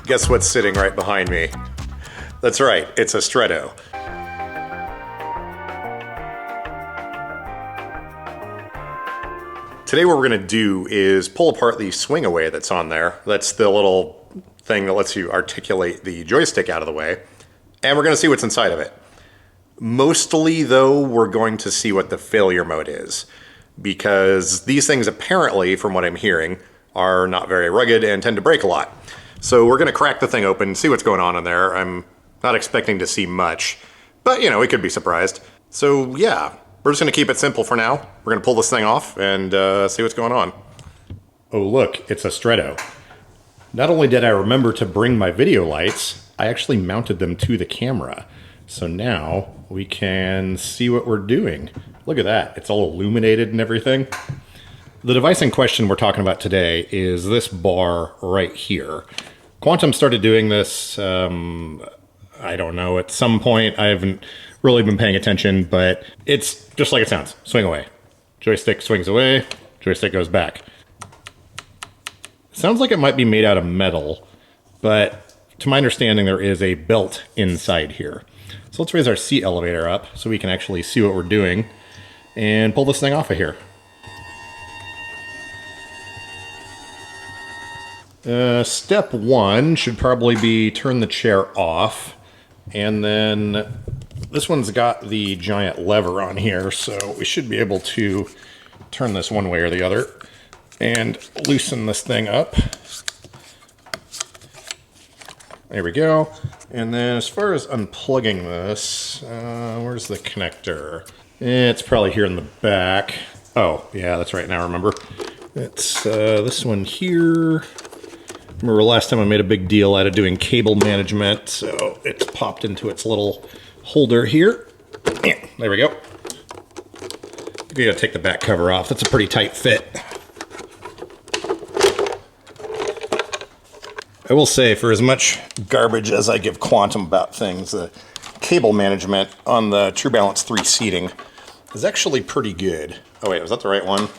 Guess what's sitting right behind me? That's right, it's a Stretto. Today what we're gonna do is pull apart the swing away that's on there. That's the little thing that lets you articulate the joystick out of the way. And we're gonna see what's inside of it. Mostly though, we're going to see what the failure mode is, because these things apparently, from what I'm hearing, are not very rugged and tend to break a lot. So we're gonna crack the thing open, see what's going on in there. I'm not expecting to see much, but you know, we could be surprised. So yeah, we're just gonna keep it simple for now. We're gonna pull this thing off and see what's going on. Oh look, it's a Stretto. Not only did I remember to bring my video lights, I actually mounted them to the camera. So now we can see what we're doing. Look at that, it's all illuminated and everything. The device in question we're talking about today is this bar right here. Quantum started doing this, I don't know, at some point. I haven't really been paying attention, but it's just like it sounds. Swing away. Joystick swings away, joystick goes back. Sounds like it might be made out of metal, but to my understanding, there is a belt inside here. So let's raise our seat elevator up so we can actually see what we're doing and pull this thing off of here. Step one should probably be turn the chair off, and then this one's got the giant lever on here, so we should be able to turn this one way or the other and loosen this thing up. There we go. And then as far as unplugging this, where's the connector? It's probably here in the back. Oh, yeah, that's right, now I remember. It's this one here. Remember last time I made a big deal out of doing cable management, so it's popped into its little holder here. There we go. We gotta take the back cover off. That's a pretty tight fit. I will say, for as much garbage as I give Quantum about things, the cable management on the True Balance 3 seating is actually pretty good. Oh wait, was that the right one?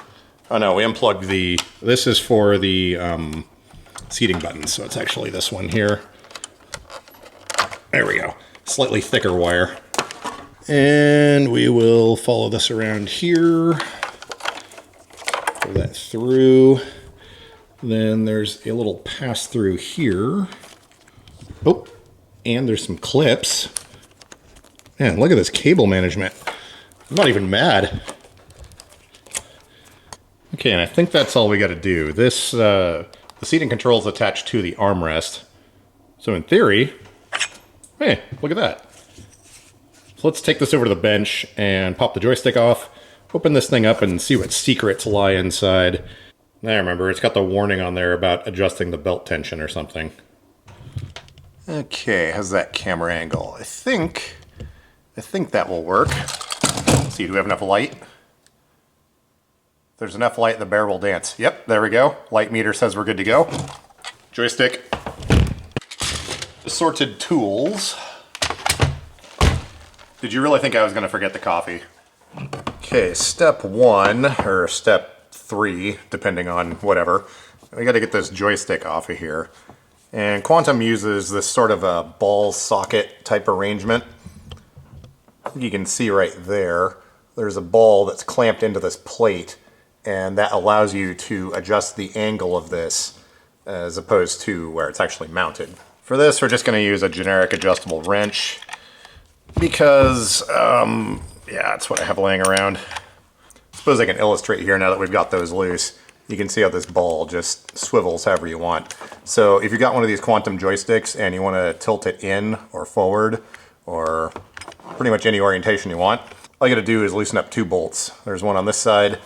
Oh no, we unplugged the, this is for the seating buttons, so it's actually this one here. There we go. Slightly thicker wire. And we will follow this around here. Pull that through. Then there's a little pass-through here. Oh, and there's some clips. Man, look at this cable management. I'm not even mad. Okay, and I think that's all we got to do. This, the seating control is attached to the armrest. So in theory, hey, look at that. So let's take this over to the bench and pop the joystick off, open this thing up and see what secrets lie inside. I remember, it's got the warning on there about adjusting the belt tension or something. Okay, how's that camera angle? I think that will work. Let's see, do we have enough light? If there's enough light, the bear will dance. Yep, there we go. Light meter says we're good to go. Joystick. Assorted tools. Did you really think I was going to forget the coffee? Okay, step one, or step 3, depending on whatever. We got to get this joystick off of here. And Quantum uses this sort of a ball socket type arrangement. You can see right there, there's a ball that's clamped into this plate, and that allows you to adjust the angle of this as opposed to where it's actually mounted. For this, we're just going to use a generic adjustable wrench because, yeah, that's what I have laying around. Suppose I can illustrate here now that we've got those loose. You can see how this ball just swivels however you want. So if you've got one of these Quantum joysticks and you want to tilt it in or forward or pretty much any orientation you want, all you got to do is loosen up 2 bolts. There's one on this side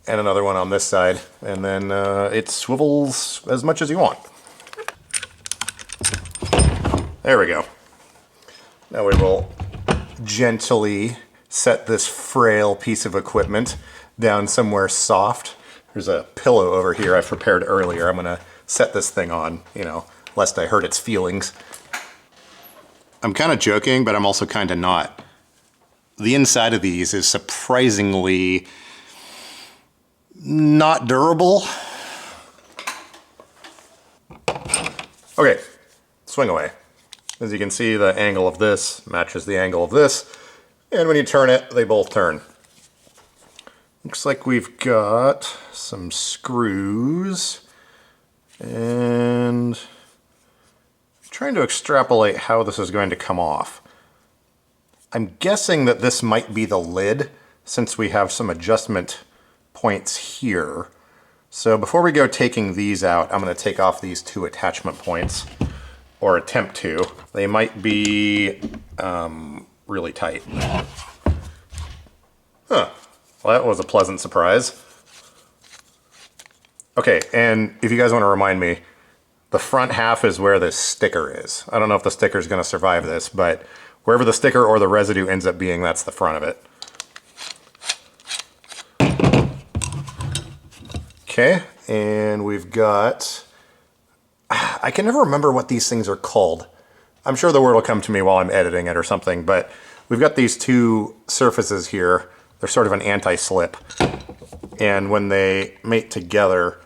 and another one on this side, and then it swivels as much as you want. There we go. Now we will gently set this frail piece of equipment down somewhere soft. There's a pillow over here I've prepared earlier. I'm gonna set this thing on, you know, lest I hurt its feelings. I'm kind of joking, but I'm also kind of not. The inside of these is surprisingly not durable. Okay, swing away. As you can see, the angle of this matches the angle of this, and when you turn it, they both turn. Looks like we've got some screws, and I'm trying to extrapolate how this is going to come off. I'm guessing that this might be the lid, since we have some adjustment points here. So before we go taking these out, I'm going to take off these two attachment points, or attempt to. They might be really tight. Huh. Well, that was a pleasant surprise. Okay, and if you guys want to remind me, the front half is where this sticker is. I don't know if the sticker is going to survive this, but wherever the sticker or the residue ends up being, that's the front of it. Okay, and we've got... I can never remember what these things are called. I'm sure the word will come to me while I'm editing it or something, but we've got these two surfaces here. They're sort of an anti-slip. And when they mate together,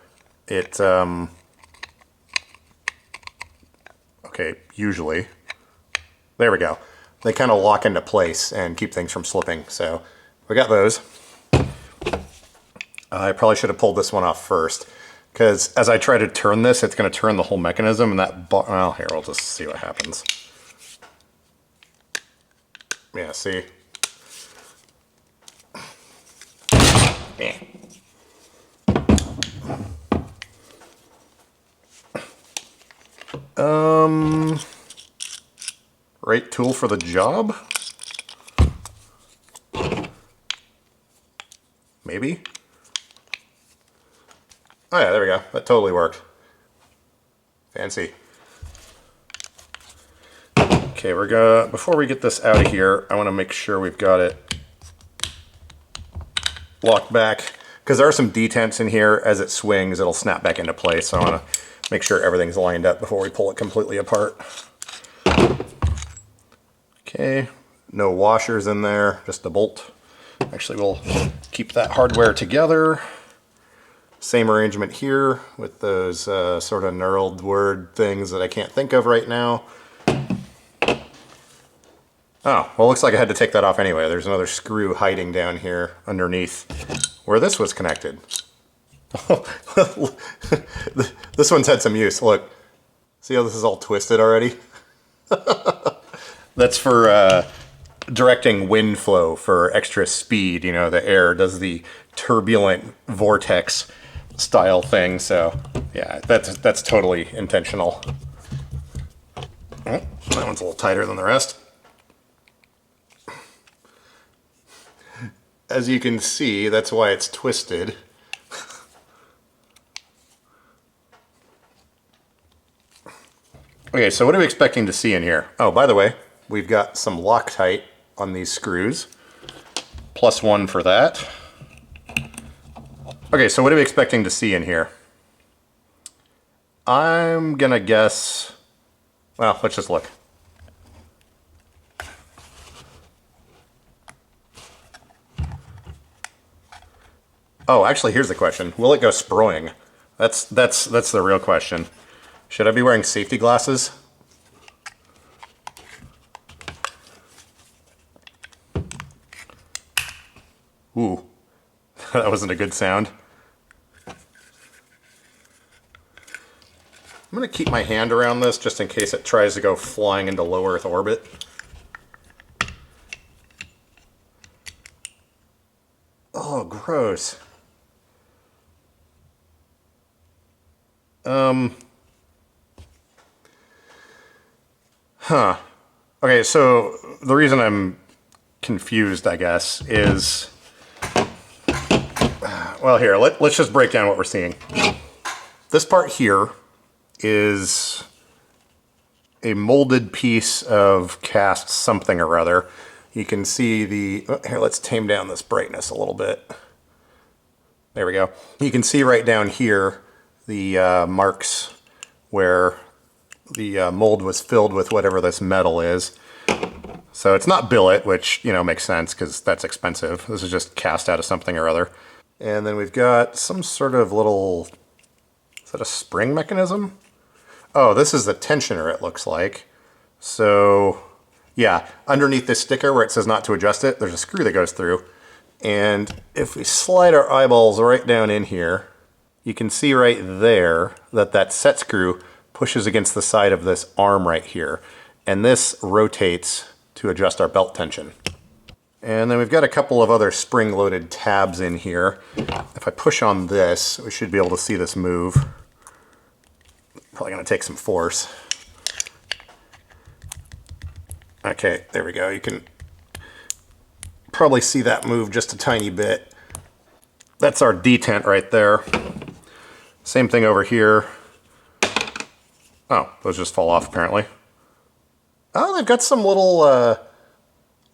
it, okay, usually, there we go. They kind of lock into place and keep things from slipping. So we got those. I probably should have pulled this one off first, because as I try to turn this, it's going to turn the whole mechanism, and that, well, here, we'll just see what happens. Yeah, see? Eh. Right tool for the job? Maybe? Oh yeah, there we go. That totally worked. Fancy. Okay, we're gonna, before we get this out of here, I want to make sure we've got it locked back, because there are some detents in here. As it swings, it'll snap back into place, so I want to make sure everything's lined up before we pull it completely apart. Okay, no washers in there, just a bolt. Actually, we'll keep that hardware together. Same arrangement here with those sort of knurled word things that I can't think of right now. Oh, well, looks like I had to take that off anyway. There's another screw hiding down here underneath where this was connected. This one's had some use. Look, see how this is all twisted already? That's for directing wind flow for extra speed. You know, the air does the turbulent vortex style thing. So yeah, that's totally intentional. Oh, that one's a little tighter than the rest. As you can see, that's why it's twisted. Okay, so what are we expecting to see in here? Oh, by the way, we've got some Loctite on these screws. +1 for that. Okay, so what are we expecting to see in here? I'm gonna guess, well, let's just look. Oh, actually, here's the question. Will it go sproing? That's the real question. Should I be wearing safety glasses? Ooh, that wasn't a good sound. I'm going to keep my hand around this just in case it tries to go flying into low Earth orbit. Oh, gross. Huh. Okay, so the reason I'm confused, I guess, is... Well, here, let's just break down what we're seeing. This part here is a molded piece of cast something or other. You can see the... Oh, here, let's tame down this brightness a little bit. There we go. You can see right down here the marks where the mold was filled with whatever this metal is. So it's not billet, which, you know, makes sense because that's expensive. This is just cast out of something or other. And then we've got some sort of little, is that a spring mechanism? Oh, this is the tensioner, it looks like. So, yeah, underneath this sticker where it says not to adjust it, there's a screw that goes through. And if we slide our eyeballs right down in here, you can see right there that that set screw pushes against the side of this arm right here. And this rotates to adjust our belt tension. And then we've got a couple of other spring-loaded tabs in here. If I push on this, we should be able to see this move. Probably gonna take some force. Okay, there we go. You can probably see that move just a tiny bit. That's our detent right there. Same thing over here. Oh, those just fall off apparently. Oh, they've got some little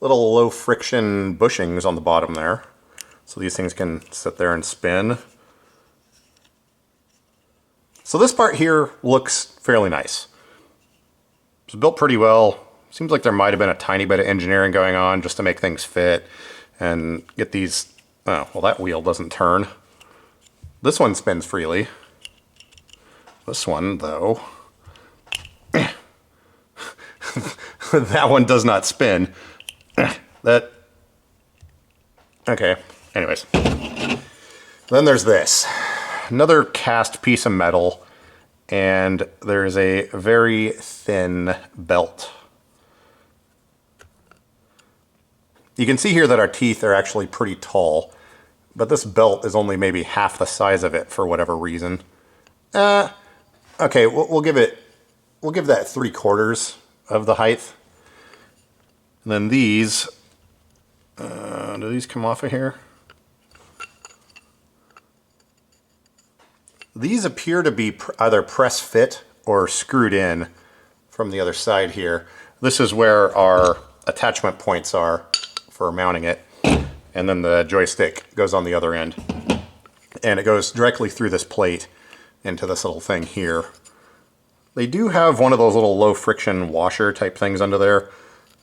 low friction bushings on the bottom there. So these things can sit there and spin. So this part here looks fairly nice. It's built pretty well. Seems like there might have been a tiny bit of engineering going on just to make things fit and get these. Oh, well, that wheel doesn't turn. This one spins freely. This one, though, that one does not spin. That, okay, anyways. Then there's this. Another cast piece of metal, and there's a very thin belt. You can see here that our teeth are actually pretty tall, but this belt is only maybe half the size of it for whatever reason. Okay, we'll give that 3/4 of the height. And then these, do these come off of here? These appear to be either press fit or screwed in from the other side here. This is where our attachment points are for mounting it. And then the joystick goes on the other end. And it goes directly through this plate into this little thing here. They do have one of those little low friction washer type things under there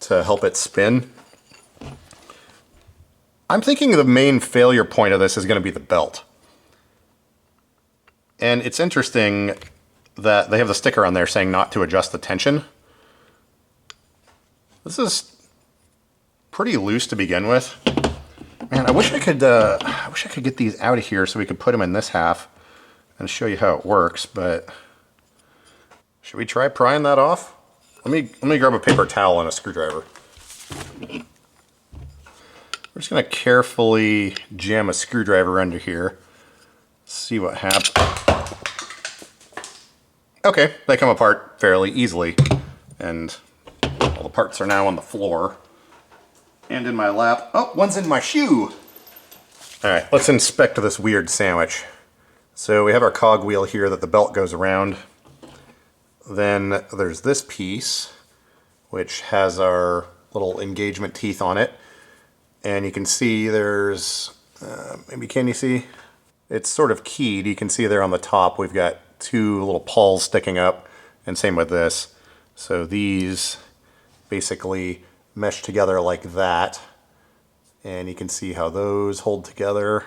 to help it spin. I'm thinking the main failure point of this is going to be the belt. And it's interesting that they have the sticker on there saying not to adjust the tension. This is pretty loose to begin with. Man, I wish I could get these out of here so we could put them in this half and show you how it works, but should we try prying that off? Let me grab a paper towel and a screwdriver. We're just gonna carefully jam a screwdriver under here. See what happens. Okay, they come apart fairly easily, and all the parts are now on the floor and in my lap. Oh, one's in my shoe. All right, let's inspect this weird sandwich. So we have our cogwheel here that the belt goes around. Then there's this piece, which has our little engagement teeth on it. And you can see there's, maybe can you see? It's sort of keyed. You can see there on the top we've got two little pawls sticking up, and same with this. So these basically mesh together like that. And you can see how those hold together.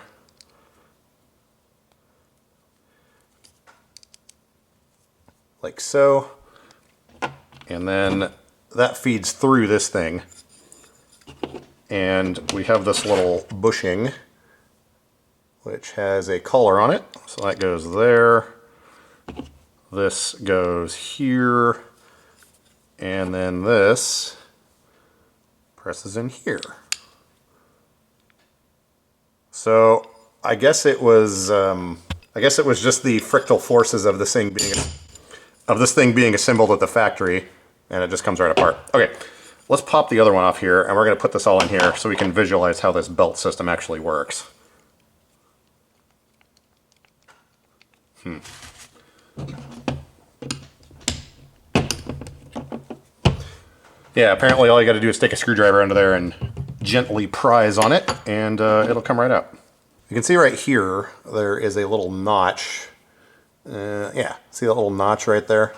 Like so. And then that feeds through this thing. And we have this little bushing, which has a collar on it. So that goes there. This goes here. And then this presses in here. So I guess it was just the frictal forces of this thing being assembled at the factory, and it just comes right apart. Okay, let's pop the other one off here, and we're going to put this all in here so we can visualize how this belt system actually works. Yeah, apparently all you got to do is stick a screwdriver under there and gently prise on it, and it'll come right out. You can see right here there is a little notch. Yeah, see that little notch right there?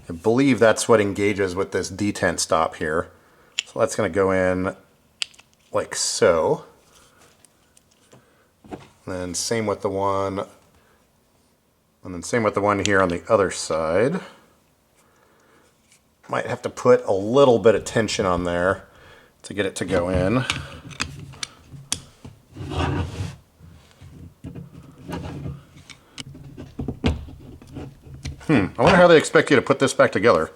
I believe that's what engages with this detent stop here. So that's going to go in like so. And then same with the one And then same with the one here on the other side. Might have to put a little bit of tension on there to get it to go in. I wonder how they expect you to put this back together.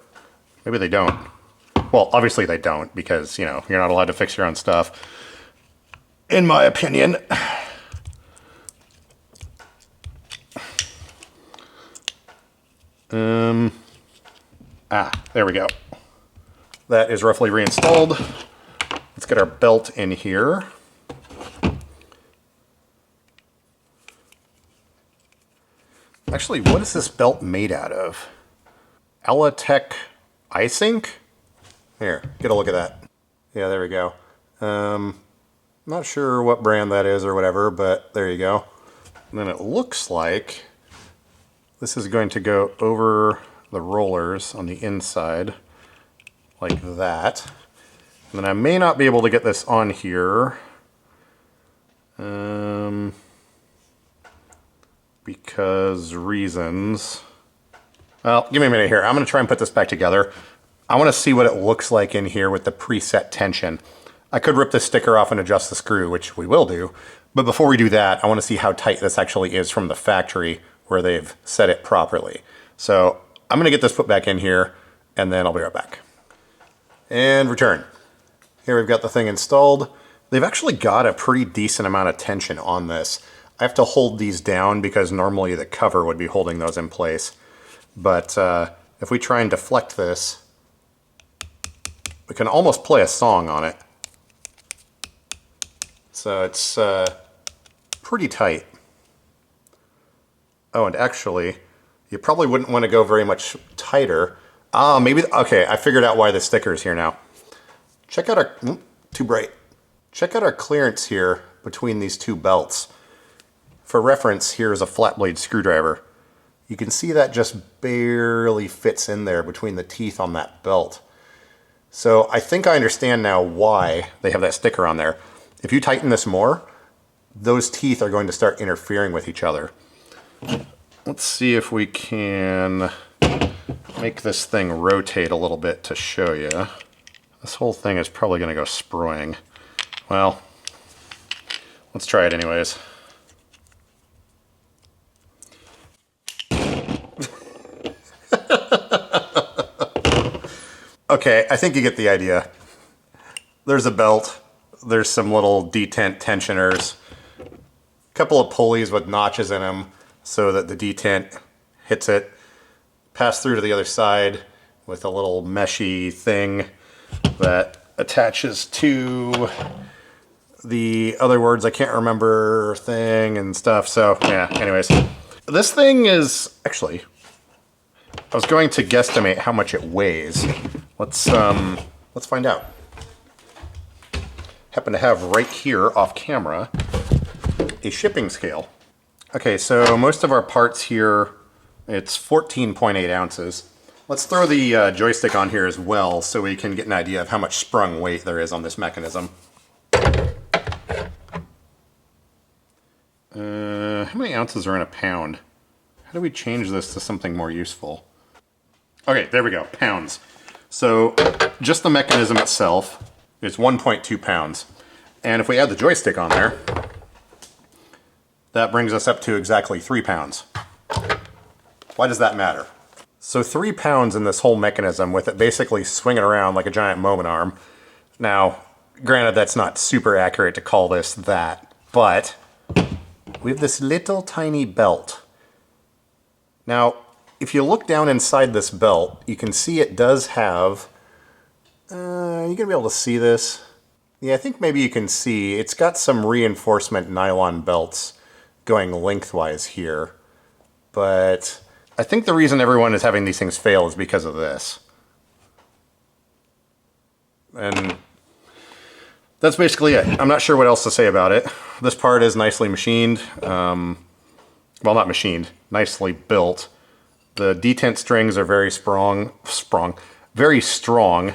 Maybe they don't. Well, obviously they don't, because, you know, you're not allowed to fix your own stuff, in my opinion. There we go. That is roughly reinstalled. Let's get our belt in here. Actually, what is this belt made out of? Elatech iSync? Here, get a look at that. Yeah, there we go. Not sure what brand that is or whatever, but there you go. And then it looks like this is going to go over the rollers on the inside, like that. And then I may not be able to get this on here, because reasons. Well, give me a minute here. I'm going to try and put this back together. I want to see what it looks like in here with the preset tension. I could rip this sticker off and adjust the screw, which we will do. But before we do that, I want to see how tight this actually is from the factory where they've set it properly. So I'm going to get this put back in here, and then I'll be right back. And return. Here we've got the thing installed. They've actually got a pretty decent amount of tension on this. I have to hold these down because normally the cover would be holding those in place. But if we try and deflect this, we can almost play a song on it. So it's pretty tight. Oh, and actually, you probably wouldn't want to go very much tighter. Maybe, okay, I figured out why the sticker is here now. Check out our, too bright. Check out our clearance here between these two belts. For reference, here is a flat blade screwdriver. You can see that just barely fits in there between the teeth on that belt. So I think I understand now why they have that sticker on there. If you tighten this more, those teeth are going to start interfering with each other. Let's see if we can make this thing rotate a little bit to show you. This whole thing is probably going to go sproing. Well, let's try it anyways. Okay, I think you get the idea. There's a belt. There's some little detent tensioners. A couple of pulleys with notches in them so that the detent hits it. Pass through to the other side with a little meshy thing that attaches to the other words I can't remember thing and stuff. So yeah, anyways. This thing is actually, I was going to guesstimate how much it weighs. Let's find out. Happen to have right here off camera a shipping scale. Okay, so most of our parts here, it's 14.8 ounces. Let's throw the joystick on here as well so we can get an idea of how much sprung weight there is on this mechanism. How many ounces are in a pound? How do we change this to something more useful? Okay, there we go, pounds. So just the mechanism itself is 1.2 pounds. And if we add the joystick on there, that brings us up to exactly 3 pounds. Why does that matter? So 3 pounds in this whole mechanism with it basically swinging around like a giant moment arm. Now, granted that's not super accurate to call this that, but we have this little tiny belt. Now, if you look down inside this belt, you can see it does have, you're gonna be able to see this. Yeah, I think maybe you can see, it's got some reinforcement nylon belts going lengthwise here. But I think the reason everyone is having these things fail is because of this. And that's basically it. I'm not sure what else to say about it. This part is nicely machined. Well, not machined, nicely built. The detent strings are very very strong.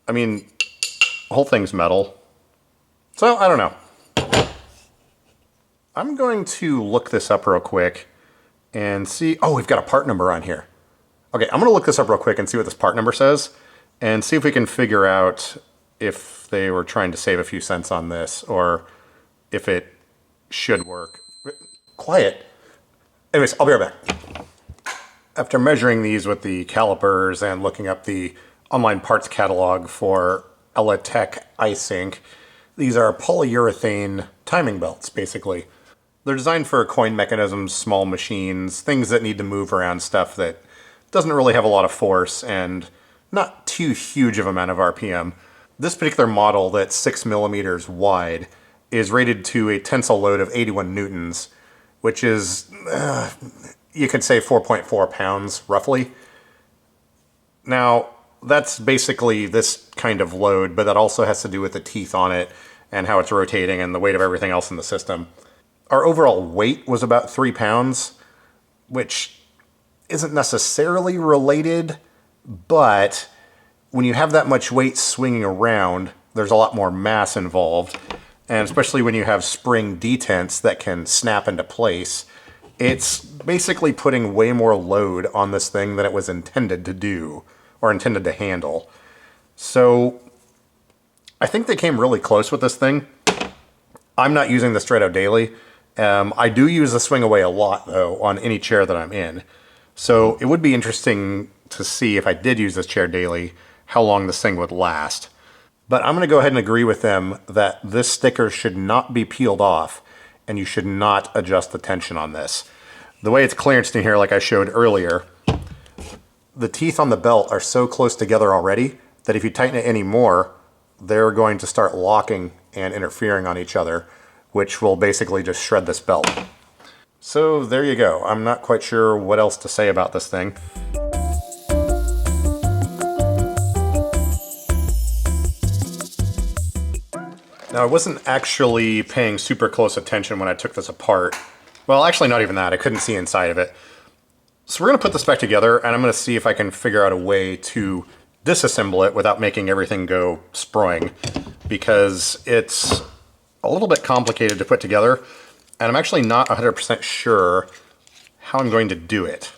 I mean, the whole thing's metal. So, I don't know. I'm going to look this up real quick and see, oh, we've got a part number on here. Okay, I'm gonna look this up real quick and see what this part number says, and see if we can figure out if they were trying to save a few cents on this, or if it should work. Quiet. Anyways, I'll be right back. After measuring these with the calipers and looking up the online parts catalog for Elatech iSync, these are polyurethane timing belts, basically. They're designed for coin mechanisms, small machines, things that need to move around stuff that doesn't really have a lot of force and not too huge of amount of RPM. This particular model that's 6 millimeters wide is rated to a tensile load of 81 newtons, which is, you could say 4.4 pounds, roughly. Now, that's basically this kind of load, but that also has to do with the teeth on it and how it's rotating and the weight of everything else in the system. Our overall weight was about 3 pounds, which isn't necessarily related, but when you have that much weight swinging around, there's a lot more mass involved, and especially when you have spring detents that can snap into place, it's basically putting way more load on this thing than it was intended to do, or intended to handle. So I think they came really close with this thing. I'm not using this straight out daily. I do use the swing away a lot, though, on any chair that I'm in. So it would be interesting to see if I did use this chair daily, how long this thing would last. But I'm going to go ahead and agree with them that this sticker should not be peeled off, and you should not adjust the tension on this. The way it's clearanced in here, like I showed earlier, the teeth on the belt are so close together already that if you tighten it any more, they're going to start locking and interfering on each other, which will basically just shred this belt. So there you go. I'm not quite sure what else to say about this thing. Now, I wasn't actually paying super close attention when I took this apart. Well, actually not even that. I couldn't see inside of it. So we're gonna put this back together, and I'm gonna see if I can figure out a way to disassemble it without making everything go sproing, because it's a little bit complicated to put together, and I'm actually not 100% sure how I'm going to do it.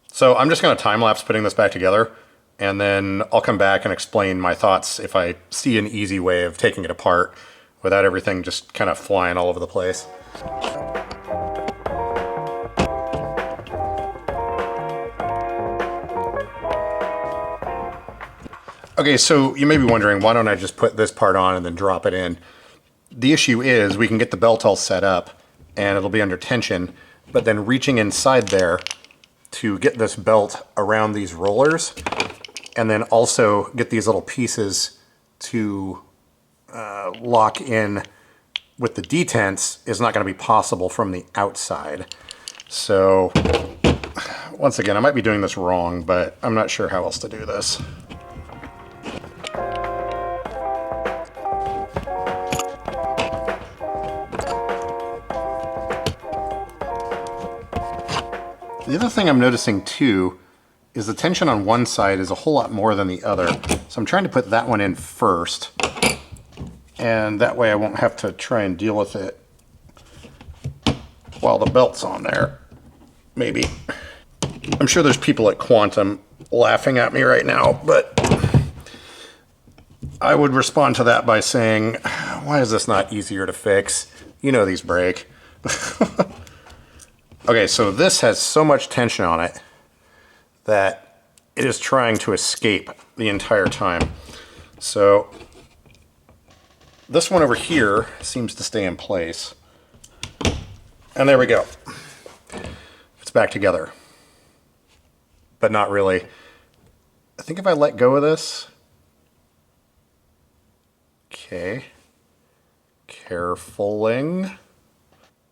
So I'm just gonna time-lapse putting this back together, and then I'll come back and explain my thoughts if I see an easy way of taking it apart without everything just kind of flying all over the place. Okay, so you may be wondering, why don't I just put this part on and then drop it in? The issue is we can get the belt all set up and it'll be under tension, but then reaching inside there to get this belt around these rollers and then also get these little pieces to lock in with the detents is not going to be possible from the outside. So once again, I might be doing this wrong, but I'm not sure how else to do this. The other thing I'm noticing too is the tension on one side is a whole lot more than the other. So I'm trying to put that one in first, and that way I won't have to try and deal with it while the belt's on there, maybe. I'm sure there's people at Quantum laughing at me right now, but I would respond to that by saying, why is this not easier to fix? You know these break. Okay, so this has so much tension on it that it is trying to escape the entire time. So this one over here seems to stay in place. And there we go. It's back together. But not really. I think if I let go of this... Okay. Carefuling.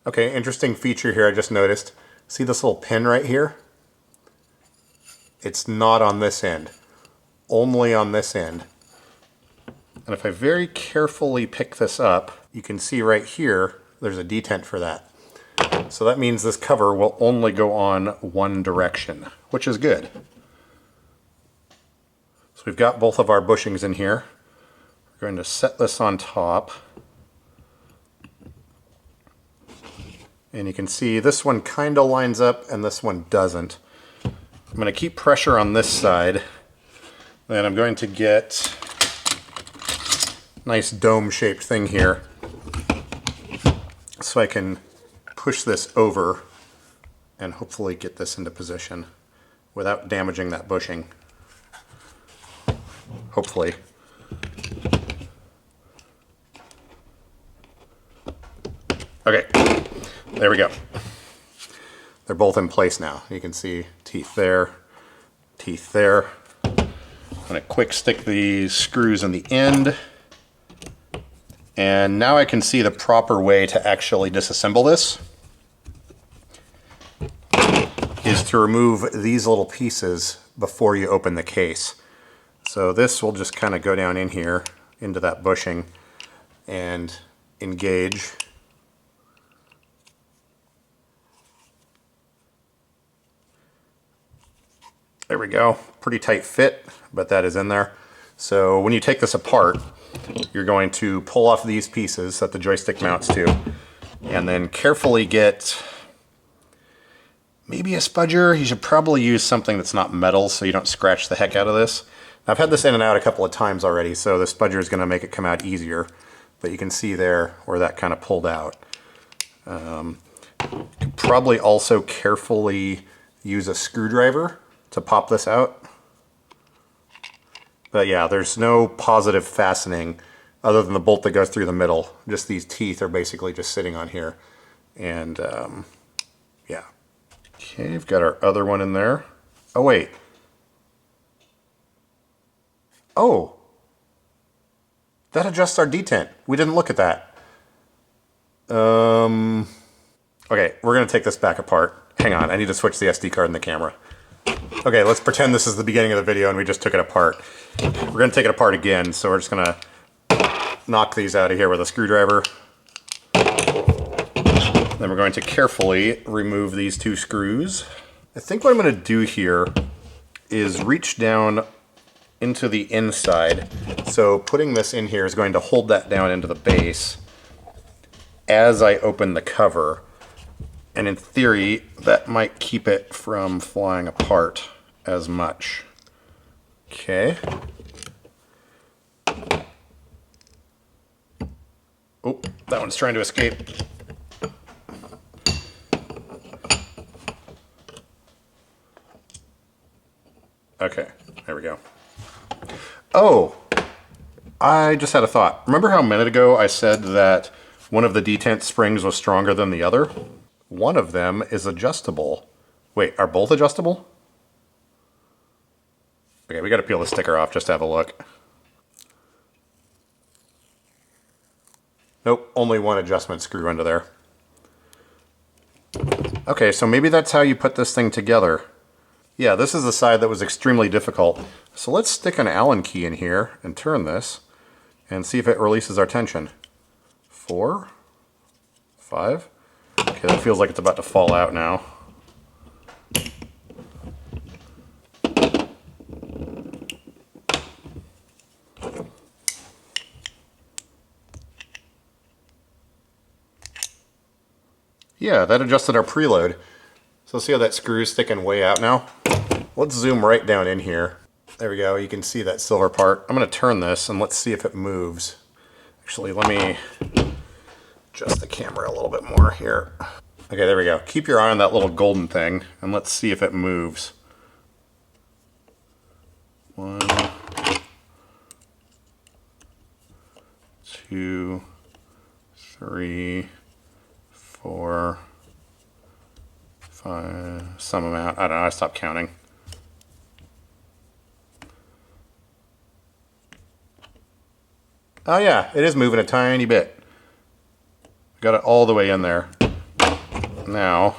Okay, interesting feature here I just noticed. See this little pin right here? It's not on this end, only on this end. And if I very carefully pick this up, you can see right here, there's a detent for that. So that means this cover will only go on one direction, which is good. So we've got both of our bushings in here. We're going to set this on top. And you can see this one kind of lines up and this one doesn't. I'm going to keep pressure on this side. Then I'm going to get a nice dome-shaped thing here so I can push this over and hopefully get this into position without damaging that bushing. Hopefully. Okay, there we go. They're both in place now. You can see teeth there, teeth there. I'm gonna quick stick these screws in the end. And now I can see the proper way to actually disassemble this is to remove these little pieces before you open the case. So this will just kind of go down in here into that bushing and engage. There we go. Pretty tight fit, but that is in there. So when you take this apart, you're going to pull off these pieces that the joystick mounts to, and then carefully get maybe a spudger. You should probably use something that's not metal so you don't scratch the heck out of this. I've had this in and out a couple of times already, so the spudger is going to make it come out easier. But you can see there where that kind of pulled out. You could probably also carefully use a screwdriver to pop this out. But yeah, there's no positive fastening other than the bolt that goes through the middle. Just these teeth are basically just sitting on here. And yeah. Okay, we've got our other one in there. Oh wait. Oh, that adjusts our detent. We didn't look at that. Okay, we're gonna take this back apart. Hang on, I need to switch the SD card in the camera. Okay, let's pretend this is the beginning of the video and we just took it apart. We're gonna take it apart again, so we're just gonna knock these out of here with a screwdriver. Then we're going to carefully remove these two screws. I think what I'm gonna do here is reach down into the inside. So putting this in here is going to hold that down into the base as I open the cover. And in theory, that might keep it from flying apart as much. Okay. Oh, that one's trying to escape. Okay, there we go. Oh, I just had a thought. Remember how a minute ago I said that one of the detent springs was stronger than the other? One of them is adjustable. Wait, are both adjustable? Okay, we gotta peel the sticker off just to have a look. Nope, only one adjustment screw under there. Okay, so maybe that's how you put this thing together. Yeah, this is the side that was extremely difficult. So let's stick an Allen key in here and turn this and see if it releases our tension. 4, 5. Okay, that feels like it's about to fall out now. Yeah, that adjusted our preload. So see how that screw is sticking way out now? Let's zoom right down in here. There we go, you can see that silver part. I'm gonna turn this and let's see if it moves. Actually, let me adjust the camera a little bit more here. Okay, there we go. Keep your eye on that little golden thing and let's see if it moves. 1, 2, 3, 4, 5, some amount. I don't know, I stopped counting. Oh yeah, it is moving a tiny bit. Got it all the way in there. Now,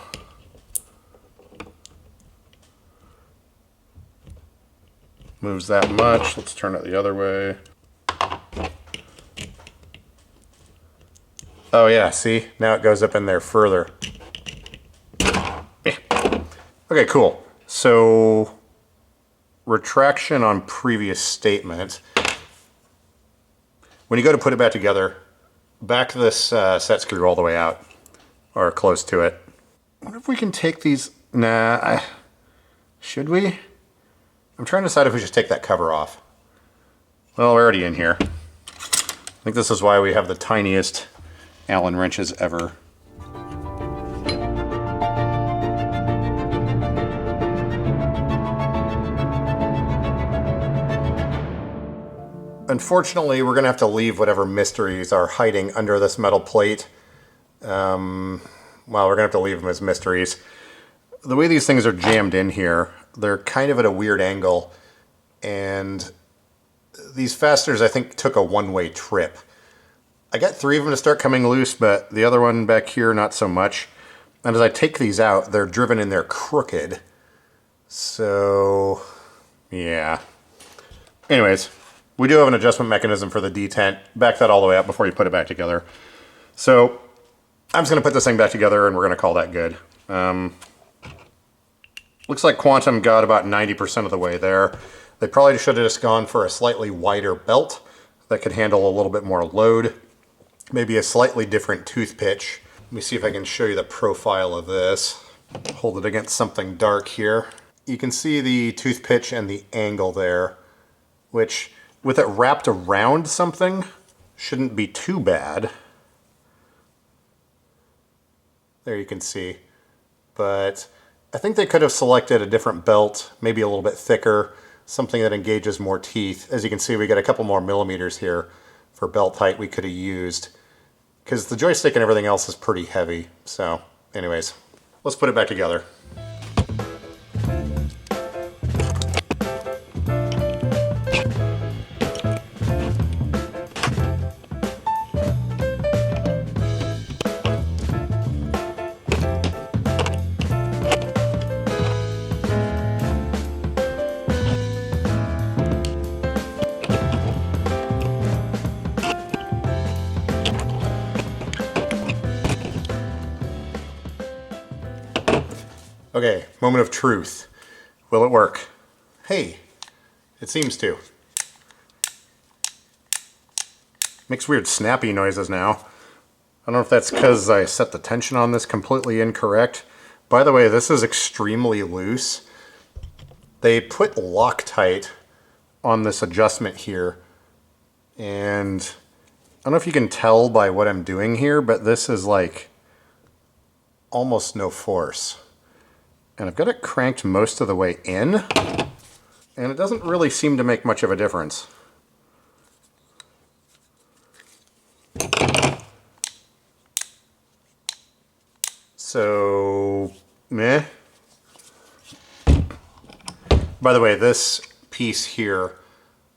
moves that much. Let's turn it the other way. Oh yeah, see? Now it goes up in there further. Yeah. Okay, cool. So, retraction on previous statement. When you go to put it back together, back this set screw all the way out. or close to it. I wonder if we can take these, nah, should we? I'm trying to decide if we should take that cover off. Well, we're already in here. I think this is why we have the tiniest Allen wrenches ever. Unfortunately, we're going to have to leave whatever mysteries are hiding under this metal plate. Well, we're going to have to leave them as mysteries. The way these things are jammed in here, they're kind of at a weird angle, and these fasteners, I think, took a one-way trip. I got 3 of them to start coming loose, but the other one back here, not so much. And as I take these out, they're driven in there crooked. So, yeah. Anyways, we do have an adjustment mechanism for the detent. Back that all the way up before you put it back together. So, I'm just going to put this thing back together, and we're going to call that good. Looks like Quantum got about 90% of the way there. They probably should have just gone for a slightly wider belt that could handle a little bit more load. Maybe a slightly different tooth pitch. Let me see if I can show you the profile of this. Hold it against something dark here. You can see the tooth pitch and the angle there, which with it wrapped around something shouldn't be too bad. There you can see. But I think they could have selected a different belt, maybe a little bit thicker, something that engages more teeth. As you can see, we got a couple more millimeters here for belt height we could have used, because the joystick and everything else is pretty heavy. So anyways, let's put it back together. Okay, moment of truth. Will it work? Hey, it seems to. Makes weird snappy noises now. I don't know if that's because I set the tension on this completely incorrect. By the way, this is extremely loose. They put Loctite on this adjustment here, and I don't know if you can tell by what I'm doing here, but this is like almost no force. And I've got it cranked most of the way in, and it doesn't really seem to make much of a difference. So, meh. By the way, this piece here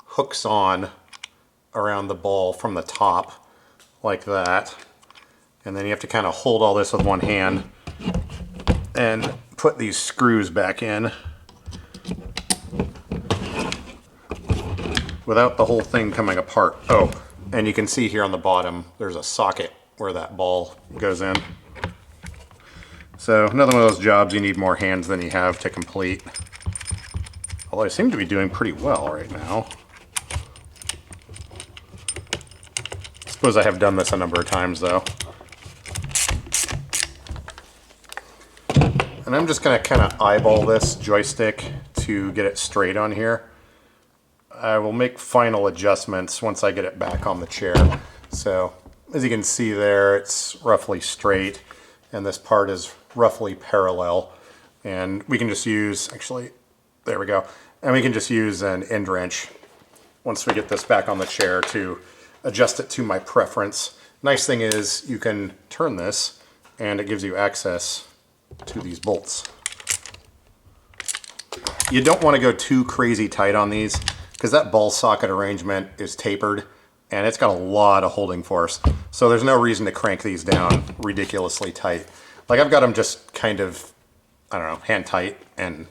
hooks on around the ball from the top, like that. And then you have to kind of hold all this with one hand and put these screws back in without the whole thing coming apart. Oh, and you can see here on the bottom, there's a socket where that ball goes in. So another one of those jobs you need more hands than you have to complete. Although I seem to be doing pretty well right now. I suppose I have done this a number of times though. And I'm just going to kind of eyeball this joystick to get it straight on here. I will make final adjustments once I get it back on the chair. So as you can see there, it's roughly straight, and this part is roughly parallel. And we can just use, actually, there we go. And we can just use an end wrench once we get this back on the chair to adjust it to my preference. Nice thing is you can turn this and it gives you access to these bolts. You don't want to go too crazy tight on these because that ball socket arrangement is tapered and it's got a lot of holding force. So there's no reason to crank these down ridiculously tight. Like I've got them just kind of, I don't know, hand tight, and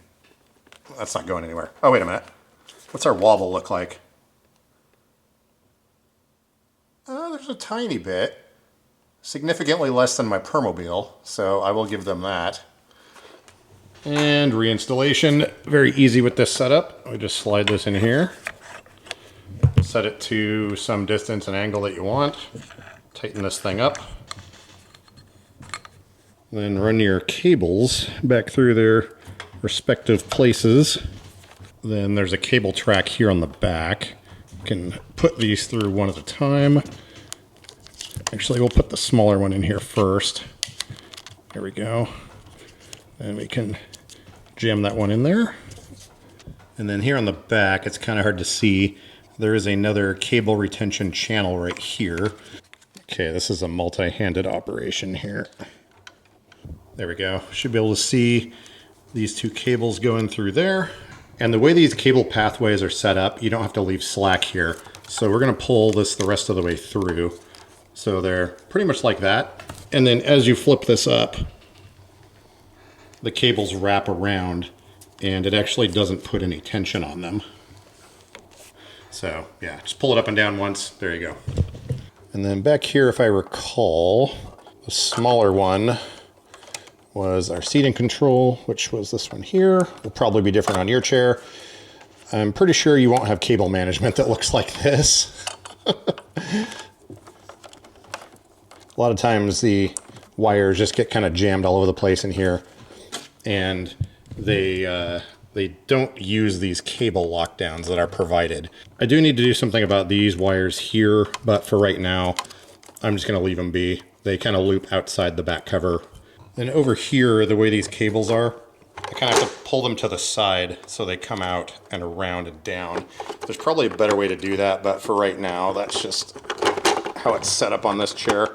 that's not going anywhere. Oh, wait a minute. What's our wobble look like? Oh, there's a tiny bit. Significantly less than my Permobile, so I will give them that. And reinstallation, very easy with this setup. I just slide this in here, set it to some distance and angle that you want, tighten this thing up, Then run your cables back through their respective places. Then there's a cable track here on the back. You can put these through one at a time. Actually, we'll put the smaller one in here first. There we go. And we can jam that one in there. And then here on the back, it's kind of hard to see. There is another cable retention channel right here. Okay, this is a multi-handed operation here. There we go. Should be able to see these two cables going through there. And the way these cable pathways are set up, you don't have to leave slack here. So we're going to pull this the rest of the way through. So they're pretty much like that. And then as you flip this up, the cables wrap around and it actually doesn't put any tension on them. So yeah, just pull it up and down once. There you go. And then back here, if I recall, the smaller one was our seating control, which was this one here. Will probably be different on your chair. I'm pretty sure you won't have cable management that looks like this. A lot of times the wires just get kind of jammed all over the place in here, and they don't use these cable lockdowns that are provided. I do need to do something about these wires here, but for right now, I'm just going to leave them be. They kind of loop outside the back cover. And over here, the way these cables are, I kind of have to pull them to the side so they come out and around and down. There's probably a better way to do that, but for right now, that's just how it's set up on this chair.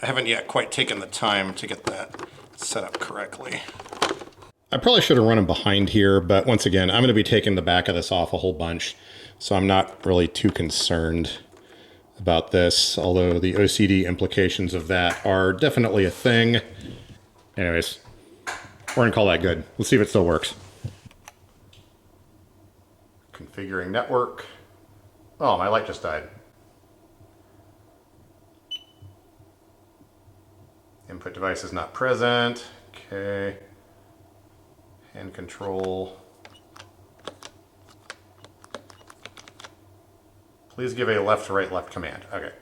I haven't yet quite taken the time to get that set up correctly. I probably should have run them behind here, but once again, I'm going to be taking the back of this off a whole bunch, so I'm not really too concerned about this, although the OCD implications of that are definitely a thing. Anyways, we're going to call that good. Let's see if it still works. Configuring network. Oh, my light just died. Input device is not present. Okay. Hand control. Please give a left to right left command. Okay.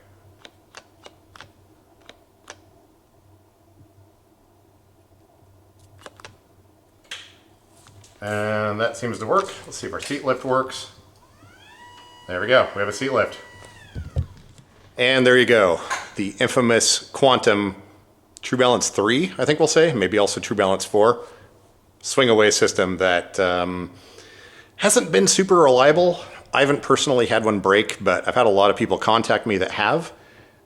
And that seems to work. Let's see if our seat lift works. There we go. We have a seat lift. And there you go. The infamous Quantum True Balance 3, I think we'll say. Maybe also True Balance 4. Swing away system that hasn't been super reliable. I haven't personally had one break, but I've had a lot of people contact me that have.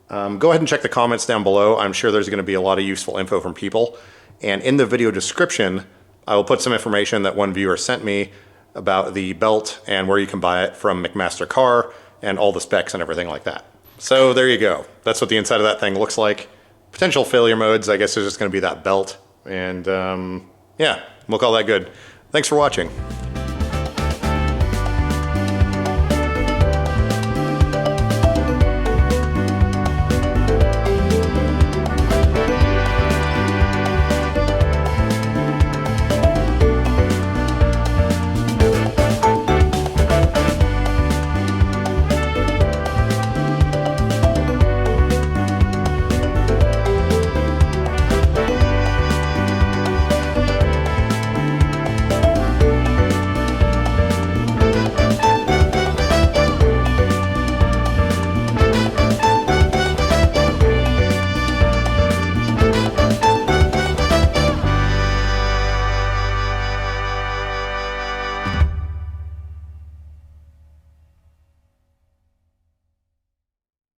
Go ahead and check the comments down below. I'm sure there's going to be a lot of useful info from people. And in the video description, I will put some information that one viewer sent me about the belt and where you can buy it from McMaster Car and all the specs and everything like that. So there you go. That's what the inside of that thing looks like. Potential failure modes, I guess there's just going to be that belt. And yeah, we'll call that good. Thanks for watching.